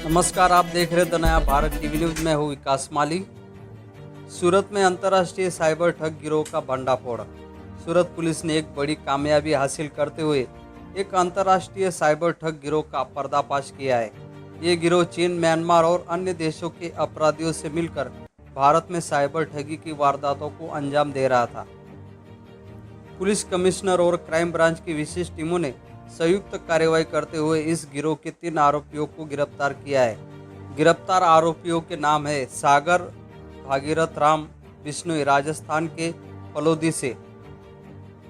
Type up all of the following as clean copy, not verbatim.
नमस्कार, आप देख रहे द नया भारत टीवी न्यूज में हूँ विकास माली। सूरत में अंतर्राष्ट्रीय साइबर ठग गिरोह का भंडाफोड़। सूरत पुलिस ने एक बड़ी कामयाबी हासिल करते हुए एक अंतर्राष्ट्रीय साइबर ठग गिरोह का पर्दाफाश किया है। ये गिरोह चीन, म्यांमार और अन्य देशों के अपराधियों से मिलकर भारत में साइबर ठगी की वारदातों को अंजाम दे रहा था। पुलिस कमिश्नर और क्राइम ब्रांच की विशेष टीमों ने संयुक्त कार्रवाई करते हुए इस गिरोह के 3 आरोपियों को गिरफ्तार किया है। गिरफ्तार आरोपियों के नाम है सागर भागीरथ राम बिश्नोई, राजस्थान के फलोदी से;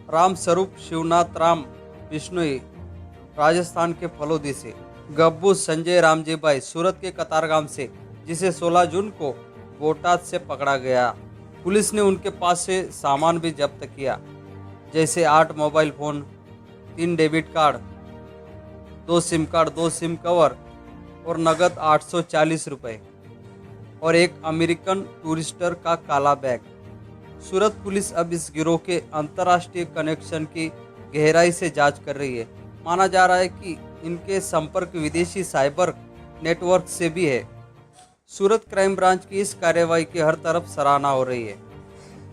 राम स्वरूप शिवनाथ राम बिश्नोई, राजस्थान के फलोदी से; गब्बू संजय रामजी भाई, सूरत के कतारगाम से, जिसे 16 जून को बोटाद से पकड़ा गया। पुलिस ने उनके पास से सामान भी जब्त किया, जैसे 8 mobile phone, 3 debit card, 2 SIM card, 2 SIM cover और नगद 840 रुपये और एक अमेरिकन टूरिस्टर का काला बैग। सूरत पुलिस अब इस गिरोह के अंतर्राष्ट्रीय कनेक्शन की गहराई से जांच कर रही है। माना जा रहा है कि इनके संपर्क विदेशी साइबर नेटवर्क से भी है। सूरत क्राइम ब्रांच की इस कार्रवाई की हर तरफ सराहना हो रही है।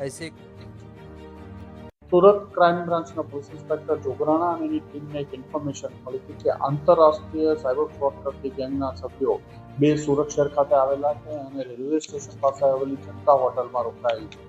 ऐसे સુરત ક્રાઇમ બ્રાન્ચના પોલીસ ઇન્સ્પેક્ટર જોગરાણા અને એની ટીમને એક ઇન્ફોર્મેશન મળી હતી કે આંતરરાષ્ટ્રીય સાયબર ફ્રોડ કરતી ગેંગના સભ્યો 2 સુરત શહેર ખાતે આવેલા છે અને રેલવે સ્ટેશન પાસે આવેલી જનતા હોટલમાં રોકાયેલી છે।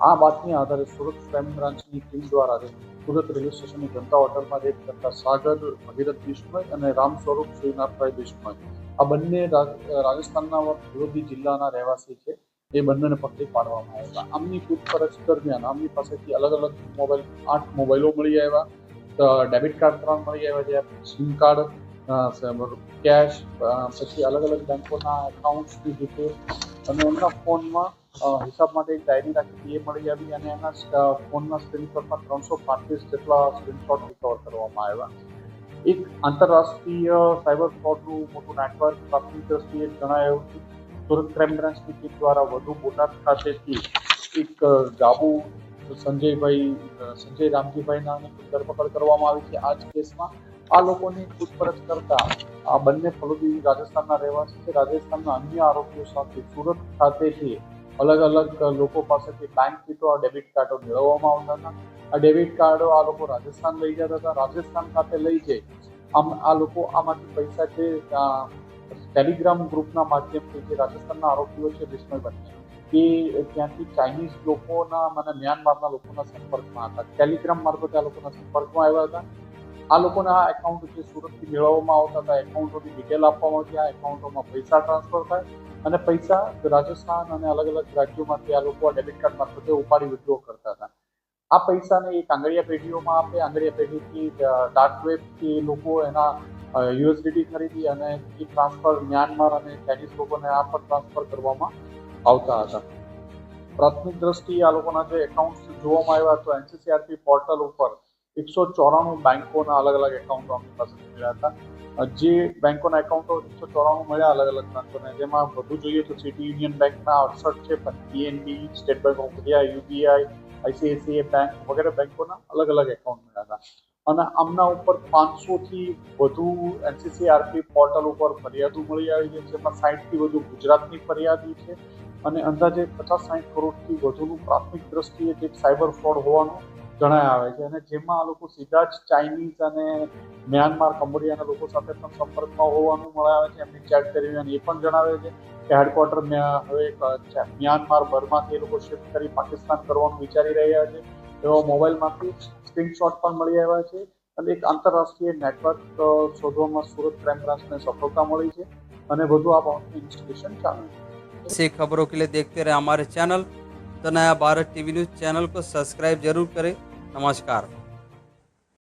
આ બાતમી આધારે સુરત ક્રાઇમ બ્રાન્ચની ટીમ દ્વારા સુરત રેલવે સ્ટેશનની જનતા હોટલમાં રેડ કરતા સાગર ભગીરથ બિશ્નોઈ અને રામ સ્વરૂપ શ્રીનાથભાઈ બિશ્નોઈ, આ બંને રાજસ્થાનના વડોદરા જિલ્લાના રહેવાસી છે। એ બંનેને પકડી પાડવામાં આવ્યા। આમની પૂછપરછ દરમિયાન આમની પાસેથી અલગ અલગ મોબાઈલ 8 મોબાઈલો મળી આવ્યા, ડેબિટ કાર્ડ 3 મળી આવ્યા, જે સિમ કાર્ડ, કેશ, પછી અલગ અલગ બેંકોના એકાઉન્ટ્સની ડિટેલ અને એમના ફોનમાં હિસાબ માટે એક ડાયરી રાખી એ મળી આવી અને એના ફોનના સ્ક્રીનશોટમાં 335 જેટલા સ્ક્રીનશોટ રિકવર કરવામાં આવ્યા। એક આંતરરાષ્ટ્રીય સાયબર ફ્રોડનું મોટું નેટવર્ક પ્રાથમિક દ્રષ્ટિએ જણાયું હતું। સુરત ક્રાઇમ બ્રાન્ચની ટીમ દ્વારા વધુ બોટાદ ખાતેથી એક ગાબુ સંજય રામજીભાઈ નામની ધરપકડ કરવામાં આવી છે। આ જ કેસમાં આ લોકોની પૂછપરછ કરતા આ બંને ફલોદી રાજસ્થાનના રહેવાસી છે। રાજસ્થાનના અન્ય આરોપીઓ સાથે સુરત ખાતેથી અલગ અલગ લોકો પાસેથી બેંક કીટો, ડેબિટ કાર્ડો મેળવવામાં આવતા હતા। આ ડેબિટ કાર્ડો આ લોકો રાજસ્થાન લઈ જતા હતા। રાજસ્થાન ખાતે લઈ જઈ આ લોકો આમાંથી પૈસા છે ટેલિગ્રામ ગ્રુપના માધ્યમથી જે રાજસ્થાનના આરોપીઓ છે બિશ્નોઈ બંને, એ ત્યાંથી ચાઇનીઝ લોકોના અને મ્યાનમારના લોકોના સંપર્કમાં હતા। ટેલિગ્રામ મારફતે આ લોકોના સંપર્કમાં આવ્યા હતા। આ લોકોના આ એકાઉન્ટ જે સુરતથી મેળવવામાં આવતા હતા, એકાઉન્ટોની ડિટેલ આપવામાં આવતી, આ એકાઉન્ટોમાં પૈસા ટ્રાન્સફર થાય અને પૈસા રાજસ્થાન અને અલગ અલગ રાજ્યોમાંથી આ લોકો આ ડેબિટ કાર્ડ મારફતે ઉપાડી વિડ્રો કરતા હતા। આ પૈસાને એક આંગળીયા પેઢીઓમાં આપે, આંગળીયા પેઢીથી ડાર્ક વેબથી લોકો એના યુએસડીટી ખરીદી અને એ ટ્રાન્સફર મ્યાનમાર અને ચાઇનીઝ લોકોને આ પર ટ્રાન્સફર કરવામાં આવતા હતા। પ્રાથમિક દ્રષ્ટિએ આ લોકોના જે એકાઉન્ટ્સ જોવામાં આવ્યા તો એનસીસીઆરપી પોર્ટલ ઉપર 194 બેંકોના અલગ અલગ એકાઉન્ટો આપણી પાસે મળ્યા હતા। જે બેંકોના એકાઉન્ટો 194 મળ્યા અલગ અલગ બેંકોને, જેમાં વધુ જોઈએ તો સિટી યુનિયન બેંકના 68 છે, પણ PNB, state bank of India, UBI, ICICI bank વગેરે બેંકોના અલગ અલગ એકાઉન્ટ મળ્યા હતા। અને આમના ઉપર 500થી વધુ એનસીસીઆરપી પોર્ટલ ઉપર ફરિયાદો મળી આવી છે, જેમાં 60થી વધુ ગુજરાતની ફરિયાદી છે અને અંદાજે 50-60 કરોડથી વધુનું પ્રાથમિક દ્રષ્ટિએ જે સાયબર ફ્રોડ હોવાનું જણાય આવે છે। અને જેમાં આ લોકો સીધા જ ચાઇનીઝ અને મ્યાનમાર, કંબોડિયાના લોકો સાથે પણ સંપર્કમાં હોવાનું મળે આવે છે। એમની ચેટ કરી અને એ પણ જણાવે છે કે હેડક્વાર્ટર હવે મ્યાનમાર, બર્માથી એ લોકો શિફ્ટ કરી પાકિસ્તાન કરવાનું વિચારી રહ્યા છે। એવા મોબાઈલમાંથી સ્ક્રીનશોટ પણ મળી આવ્યા છે અને એક આંતરરાષ્ટ્રીય નેટવર્ક શોધવામાં સુરત ક્રાઇમ બ્રાન્ચને सफलता મળી છે અને વધુ આ બાબતની ઇન્વેસ્ટિગેશન ચાલુ છે। ऐसे खबरों के लिए देखते रहे हमारे चैनल द नया भारत टीवी न्यूज। चैनल को सब्सक्राइब जरूर करें। नमस्कार।